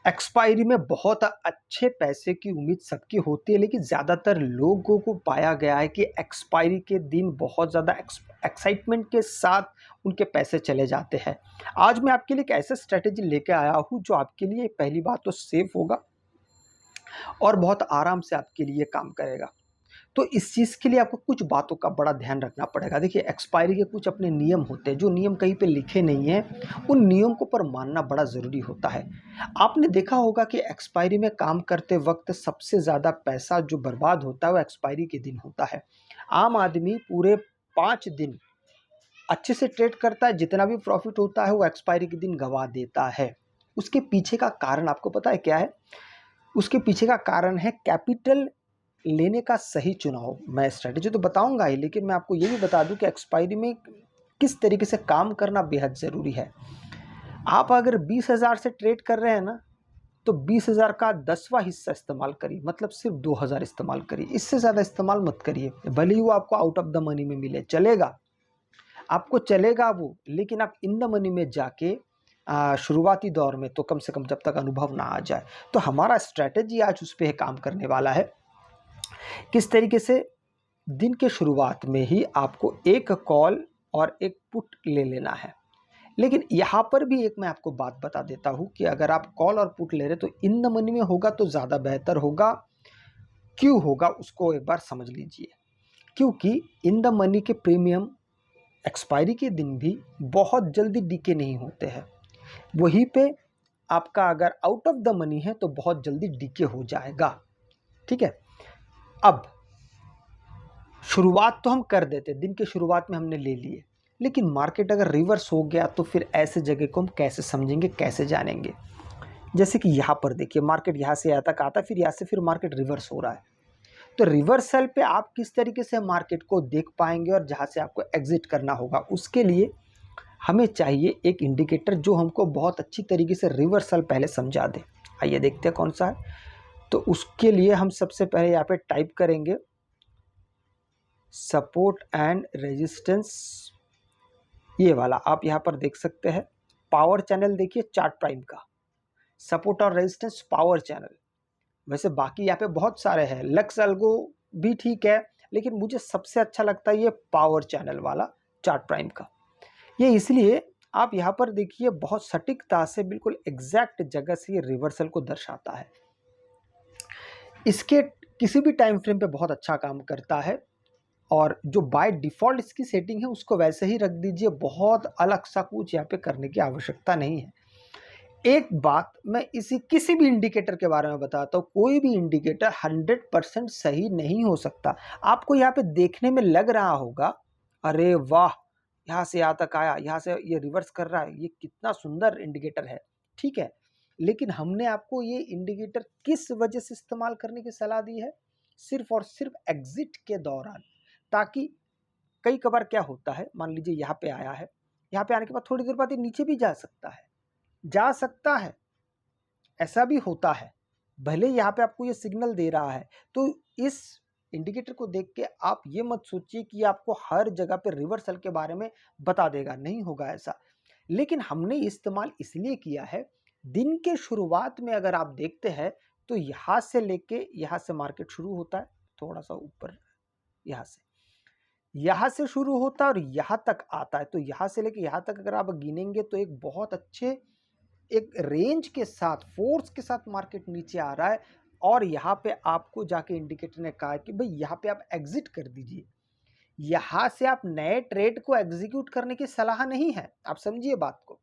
Expiry में बहुत अच्छे पैसे की उम्मीद सबकी होती है, लेकिन ज़्यादातर लोगों को पाया गया है कि एक्सपायरी के दिन बहुत ज़्यादा एक्साइटमेंट के साथ उनके पैसे चले जाते हैं। आज मैं आपके लिए एक ऐसा स्ट्रैटेजी लेके आया हूँ जो आपके लिए पहली बात तो सेफ होगा और बहुत आराम से आपके लिए काम करेगा। तो इस चीज़ के लिए आपको कुछ बातों का बड़ा ध्यान रखना पड़ेगा। देखिए, एक्सपायरी के कुछ अपने नियम होते हैं, जो नियम कहीं पे लिखे नहीं हैं, उन नियम को पर मानना बड़ा ज़रूरी होता है। आपने देखा होगा कि एक्सपायरी में काम करते वक़्त सबसे ज़्यादा पैसा जो बर्बाद होता है, वो एक्सपायरी के दिन होता है। आम आदमी पूरे 5 दिन अच्छे से ट्रेड करता है, जितना भी प्रॉफ़िट होता है, वो एक्सपायरी के दिन गँवा देता है। उसके पीछे का कारण आपको पता है क्या है? उसके पीछे का कारण है कैपिटल लेने का सही चुनाव। मैं स्ट्रैटेजी तो बताऊंगा ही, लेकिन मैं आपको ये भी बता दूं कि एक्सपायरी में किस तरीके से काम करना बेहद ज़रूरी है। आप अगर 20,000 से ट्रेड कर रहे हैं ना, तो 20,000 का 10वां हिस्सा इस्तेमाल करिए, मतलब सिर्फ 2,000 इस्तेमाल करिए। इससे ज़्यादा इस्तेमाल मत करिए। भले ही वो आपको आउट ऑफ द मनी में मिले, चलेगा, आपको चलेगा वो, लेकिन आप इन द मनी में जाके शुरुआती दौर में तो कम से कम जब तक अनुभव ना आ जाए। तो हमारा स्ट्रैटेजी आज उस पर काम करने वाला है। किस तरीके से दिन के शुरुआत में ही आपको एक कॉल और एक पुट ले लेना है। लेकिन यहाँ पर भी एक मैं आपको बात बता देता हूँ कि अगर आप कॉल और पुट ले रहे तो इन द मनी में होगा तो ज़्यादा बेहतर होगा। क्यों होगा उसको एक बार समझ लीजिए। क्योंकि इन द मनी के प्रीमियम एक्सपायरी के दिन भी बहुत जल्दी डीके नहीं होते हैं। वहीं पे आपका अगर आउट ऑफ द मनी है तो बहुत जल्दी डीके हो जाएगा। ठीक है। अब शुरुआत तो हम कर देते, दिन की शुरुआत में हमने ले लिए, लेकिन मार्केट अगर रिवर्स हो गया तो फिर ऐसे जगह को हम कैसे समझेंगे, कैसे जानेंगे। जैसे कि यहाँ पर देखिए, मार्केट यहाँ से यहाँ तक आता, फिर यहाँ से फिर मार्केट रिवर्स हो रहा है। तो रिवर्सल पे आप किस तरीके से मार्केट को देख पाएंगे और जहाँ से आपको एग्जिट करना होगा, उसके लिए हमें चाहिए एक इंडिकेटर जो हमको बहुत अच्छी तरीके से रिवर्सल पहले समझा दे। आइए देखते हैं कौन सा है। तो उसके लिए हम सबसे पहले यहाँ पे टाइप करेंगे सपोर्ट एंड रेजिस्टेंस। ये वाला आप यहाँ पर देख सकते हैं। पावर चैनल देखिए चार्ट प्राइम का, सपोर्ट और रेजिस्टेंस पावर चैनल। वैसे बाकी यहाँ पे बहुत सारे हैं, लक्स अल्गो भी ठीक है, लेकिन मुझे सबसे अच्छा लगता है ये पावर चैनल वाला चार्ट प्राइम का। ये इसलिए आप यहाँ पर देखिए बहुत सटीकता से बिल्कुल एग्जैक्ट जगह से ये रिवर्सल को दर्शाता है। इसके किसी भी टाइम फ्रेम पे बहुत अच्छा काम करता है, और जो बाय डिफ़ॉल्ट इसकी सेटिंग है उसको वैसे ही रख दीजिए। बहुत अलग सा कुछ यहाँ पे करने की आवश्यकता नहीं है। एक बात मैं इसी किसी भी इंडिकेटर के बारे में बताता हूँ, कोई भी इंडिकेटर 100% सही नहीं हो सकता। आपको यहाँ पे देखने में लग रहा होगा, अरे वाह, यहाँ से यहाँ तक आया, यहाँ से ये रिवर्स कर रहा है, ये कितना सुंदर इंडिकेटर है। ठीक है, लेकिन हमने आपको ये इंडिकेटर किस वजह से इस्तेमाल करने की सलाह दी है? सिर्फ और सिर्फ एग्जिट के दौरान। ताकि कई कबार क्या होता है, मान लीजिए यहाँ पे आया है, यहाँ पे आने के बाद थोड़ी देर बाद ये नीचे भी जा सकता है, जा सकता है, ऐसा भी होता है। भले यहाँ पे आपको ये सिग्नल दे रहा है, तो इस इंडिकेटर को देख के आप ये मत सोचिए कि आपको हर जगह पे रिवर्सल के बारे में बता देगा, नहीं होगा ऐसा। लेकिन हमने इस्तेमाल इसलिए किया है, दिन के शुरुआत में अगर आप देखते हैं तो यहाँ से लेके यहाँ से मार्केट शुरू होता है, थोड़ा सा ऊपर यहाँ से शुरू होता है और यहाँ तक आता है। तो यहाँ से लेके यहाँ तक अगर आप गिनेंगे तो एक बहुत अच्छे एक रेंज के साथ, फोर्स के साथ मार्केट नीचे आ रहा है। और यहाँ पे आपको जाके इंडिकेटर ने कहा कि भाई यहाँ पे आप एग्जिट कर दीजिए। यहाँ से आप नए ट्रेड को एग्जीक्यूट करने की सलाह नहीं है, आप समझिए बात को।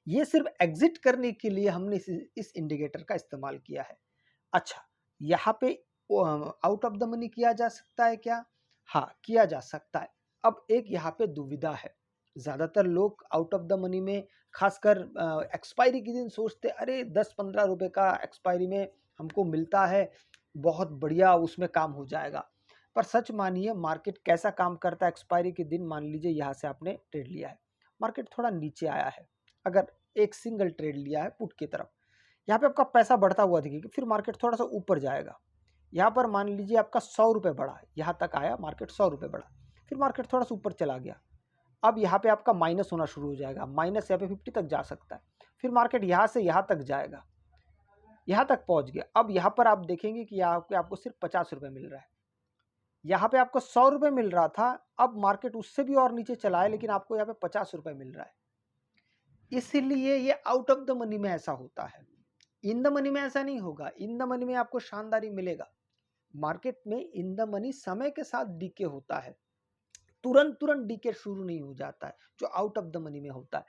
ये सिर्फ एग्जिट करने के लिए हमने इस इंडिकेटर का इस्तेमाल किया है। अच्छा, यहाँ पे आउट ऑफ द मनी किया जा सकता है क्या? हाँ, किया जा सकता है। अब एक यहाँ पे दुविधा है, ज़्यादातर लोग आउट ऑफ द मनी में खासकर एक्सपायरी के दिन सोचते, अरे 10-15 रुपए का एक्सपायरी में हमको मिलता है, बहुत बढ़िया, उसमें काम हो जाएगा। पर सच मानिए मार्केट कैसा काम करता है एक्सपायरी के दिन। मान लीजिए यहाँ से आपने ट्रेड लिया है, मार्केट थोड़ा नीचे आया है, अगर एक सिंगल ट्रेड लिया है पुट की तरफ, यहाँ पे आपका पैसा बढ़ता हुआ दिखेगा, फिर मार्केट थोड़ा सा ऊपर जाएगा। यहाँ पर मान लीजिए आपका 100 रुपये बढ़ा, यहाँ तक आया, मार्केट 100 रुपये बढ़ा, फिर मार्केट थोड़ा सा ऊपर चला गया। अब यहाँ पे आपका माइनस होना शुरू हो जाएगा, माइनस यहाँ पे 50 तक जा सकता है। फिर मार्केट यहाँ से यहाँ तक जाएगा, यहाँ तक पहुँच गया। अब यहाँ पर आप देखेंगे कि यहाँ पे आपको सिर्फ 50 रुपये मिल रहा है, यहाँ पे आपको 100 रुपये मिल रहा था, अब मार्केट उससे भी और नीचे चला है, लेकिन आपको यहाँ पे 50 रुपये मिल रहा है। इसीलिए ये आउट ऑफ द मनी में ऐसा होता है, इन द मनी में ऐसा नहीं होगा। इन द मनी में आपको शानदारी मिलेगा। मार्केट में इन द मनी समय के साथ डीके होता है, तुरंत तुरंत डीके शुरू नहीं हो जाता है जो आउट ऑफ द मनी में होता है।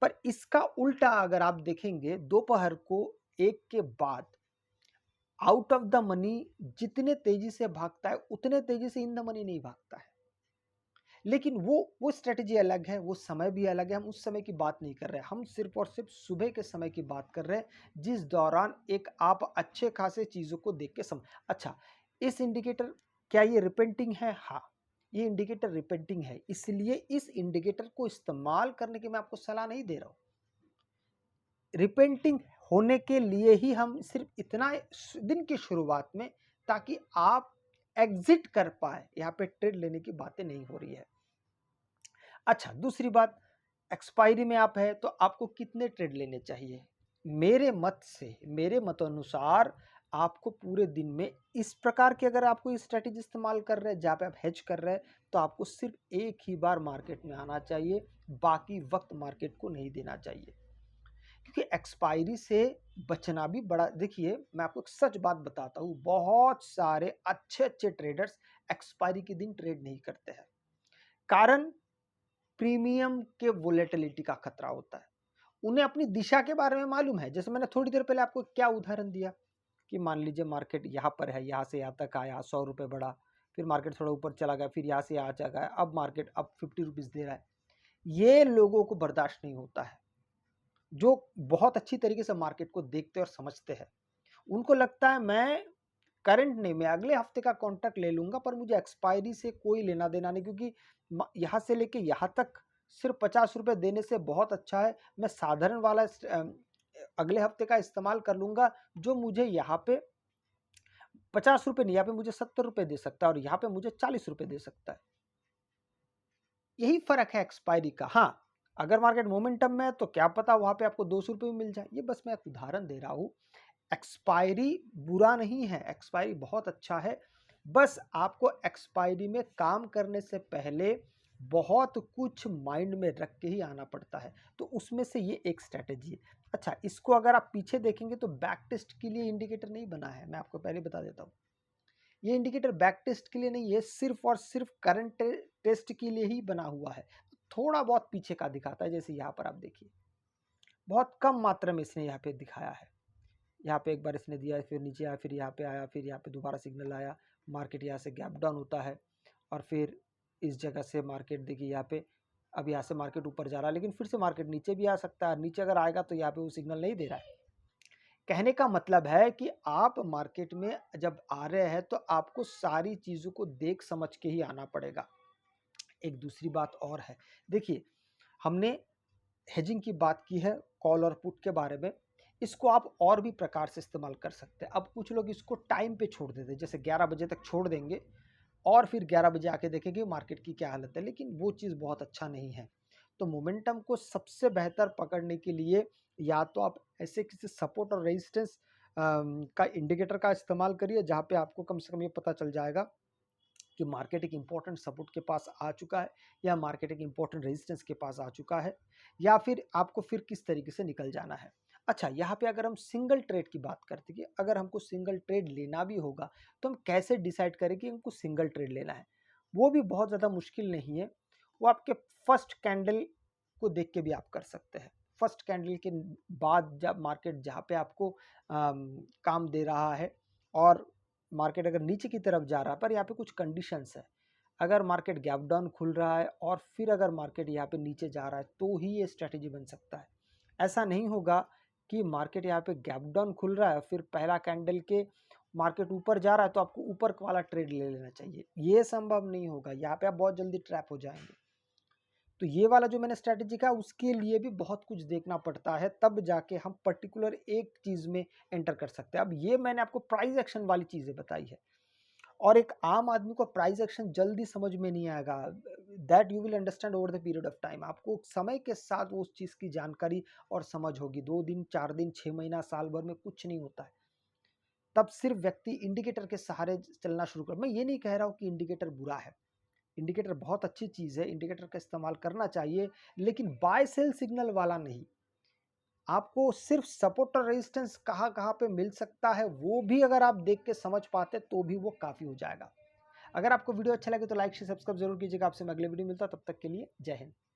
पर इसका उल्टा अगर आप देखेंगे, दोपहर को 1 के बाद आउट ऑफ द मनी जितने तेजी से भागता है उतने तेजी से इन द मनी नहीं भागता है। लेकिन वो स्ट्रेटजी अलग है, वो समय भी अलग है। हम उस समय की बात नहीं कर रहे हैं, हम सिर्फ और सिर्फ सुबह के समय की बात कर रहे हैं, जिस दौरान एक आप अच्छे खासे चीज़ों को देख के अच्छा, इस इंडिकेटर क्या ये रिपेंटिंग है? हाँ, ये इंडिकेटर रिपेंटिंग है, इसलिए इस इंडिकेटर को इस्तेमाल करने की मैं आपको सलाह नहीं दे रहा हूँ। रिपेंटिंग होने के लिए ही हम सिर्फ इतना दिन की शुरुआत में, ताकि आप एग्जिट कर पाए, यहाँ पे ट्रेड लेने की बातें नहीं हो रही है। अच्छा, दूसरी बात, एक्सपायरी में आप है तो आपको कितने ट्रेड लेने चाहिए? मेरे मत अनुसार आपको पूरे दिन में इस प्रकार की, अगर आप कोई स्ट्रैटेजी इस्तेमाल कर रहे हैं जहाँ पे आप हेज कर रहे हैं, तो आपको सिर्फ एक ही बार मार्केट में आना चाहिए, बाकी वक्त मार्केट को नहीं देना चाहिए। क्योंकि एक्सपायरी से बचना भी बड़ा, देखिए मैं आपको एक सच बात बताता हूँ, बहुत सारे अच्छे अच्छे ट्रेडर्स एक्सपायरी के दिन ट्रेड नहीं करते हैं। कारण प्रीमियम के वोलेटिलिटी का खतरा होता है। उन्हें अपनी दिशा के बारे में मालूम है। जैसे मैंने थोड़ी देर पहले आपको क्या उदाहरण दिया कि मान लीजिए मार्केट यहाँ पर है, यहाँ से यहाँ तक आया, 100 रुपये बढ़ा, फिर मार्केट थोड़ा ऊपर चला गया, फिर यहाँ से यहाँ चला गया, अब मार्केट अब 50 रुपीज़ दे रहा है। ये लोगों को बर्दाश्त नहीं होता है, जो बहुत अच्छी तरीके से मार्केट को देखते और समझते हैं। उनको लगता है मैं करंट नहीं, मैं अगले हफ्ते का कॉन्ट्रैक्ट ले लूंगा, पर मुझे एक्सपायरी से कोई लेना देना नहीं, क्योंकि यहाँ से लेके यहाँ तक सिर्फ 50 रुपये देने से बहुत अच्छा है, मैं साधारण वाला अगले हफ्ते का इस्तेमाल कर लूंगा, जो मुझे यहाँ पे 50 रुपये नहीं, यहाँ पे मुझे 70 रुपये दे सकता है, और यहाँ पे मुझे 40 रुपये दे सकता है। यही फर्क है एक्सपायरी का। हाँ, अगर मार्केट मोमेंटम में है तो क्या पता वहां पे आपको 200 रुपये मिल जाए। ये बस मैं एक उदाहरण दे रहा हूँ। एक्सपायरी बुरा नहीं है, एक्सपायरी बहुत अच्छा है, बस आपको एक्सपायरी में काम करने से पहले बहुत कुछ माइंड में रख के ही आना पड़ता है, तो उसमें से ये एक स्ट्रैटेजी है। अच्छा, इसको अगर आप पीछे देखेंगे तो बैक टेस्ट के लिए इंडिकेटर नहीं बना है, मैं आपको पहले बता देता हूँ। ये इंडिकेटर बैक टेस्ट के लिए नहीं है, सिर्फ और सिर्फ करंट टेस्ट के लिए ही बना हुआ है। थोड़ा बहुत पीछे का दिखाता है, जैसे यहाँ पर आप देखिए, बहुत कम मात्रा में इसने यहाँ पे दिखाया है। यहाँ पे एक बार इसने दिया, फिर नीचे आया, फिर यहाँ पे आया, फिर यहाँ पे दोबारा सिग्नल आया, मार्केट यहाँ से गैप डाउन होता है, और फिर इस जगह से मार्केट देखिए यहाँ पे, अब यहाँ से मार्केट ऊपर जा रहा है, लेकिन फिर से मार्केट नीचे भी आ सकता है। नीचे अगर आएगा तो यहाँ पे वो सिग्नल नहीं दे रहा है। कहने का मतलब है कि आप मार्केट में जब आ रहे हैं तो आपको सारी चीज़ों को देख समझ के ही आना पड़ेगा। एक दूसरी बात और है, देखिए हमने हेजिंग की बात की है कॉल और पुट के बारे में, इसको आप और भी प्रकार से इस्तेमाल कर सकते हैं। अब कुछ लोग इसको टाइम पे छोड़ देते हैं, जैसे 11 बजे तक छोड़ देंगे और फिर 11 बजे आके देखेंगे मार्केट की क्या हालत है, लेकिन वो चीज़ बहुत अच्छा नहीं है। तो मोमेंटम को सबसे बेहतर पकड़ने के लिए या तो आप ऐसे किसी सपोर्ट और रेजिस्टेंस का इंडिकेटर का इस्तेमाल करिए, जहाँ पे आपको कम से कम ये पता चल जाएगा कि मार्केट एक इंपॉर्टेंट सपोर्ट के पास आ चुका है, या मार्केट एक इंपॉर्टेंट रेजिस्टेंस के पास आ चुका है, या फिर आपको फिर किस तरीके से निकल जाना है। अच्छा, यहाँ पे अगर हम सिंगल ट्रेड की बात करते हैं कि अगर हमको सिंगल ट्रेड लेना भी होगा तो हम कैसे डिसाइड करें कि हमको सिंगल ट्रेड लेना है, वो भी बहुत ज़्यादा मुश्किल नहीं है। वो आपके फर्स्ट कैंडल को देख के भी आप कर सकते हैं। फर्स्ट कैंडल के बाद जब मार्केट जहाँ पे आपको काम दे रहा है, और मार्केट अगर नीचे की तरफ जा रहा है, पर यहाँ पे कुछ कंडीशंस है, अगर मार्केट गैप डाउन खुल रहा है और फिर अगर मार्केट यहाँ पे नीचे जा रहा है, तो ही ये स्ट्रेटेजी बन सकता है। ऐसा नहीं होगा कि मार्केट यहाँ पे गैप डाउन खुल रहा है, फिर पहला कैंडल के मार्केट ऊपर जा रहा है तो आपको ऊपर वाला ट्रेड ले लेना चाहिए, ये संभव नहीं होगा। यहाँ पे आप बहुत जल्दी ट्रैप हो जाएंगे। तो ये वाला जो मैंने स्ट्रैटेजी कहा, उसके लिए भी बहुत कुछ देखना पड़ता है, तब जाके हम पर्टिकुलर एक चीज़ में एंटर कर सकते हैं। अब ये मैंने आपको प्राइस एक्शन वाली चीज़ें बताई है, और एक आम आदमी को प्राइस एक्शन जल्दी समझ में नहीं आएगा। That you will understand over the period of time. आपको समय के साथ वो उस चीज़ की जानकारी और समझ होगी। 2 दिन, 4 दिन, 6 महीना, साल भर में कुछ नहीं होता है। तब सिर्फ व्यक्ति इंडिकेटर के सहारे चलना शुरू कर। मैं ये नहीं कह रहा हूँ कि इंडिकेटर बुरा है। इंडिकेटर बहुत अच्छी चीज़ है, इंडिकेटर का इस्तेमाल करना चाहिए, लेकिन बाय सेल सिग्नल वाला नहीं। आपको सिर्फ सपोर्ट और रेजिस्टेंस कहाँ-कहाँ पे मिल सकता है, वो भी अगर आप देख के समझ पाते तो भी वो काफ़ी हो जाएगा। अगर आपको वीडियो अच्छा लगे तो लाइक, शेयर, सब्सक्राइब जरूर कीजिएगा। आपसे मैं अगले वीडियो में मिलता हूं, तब तक के लिए जय हिंद।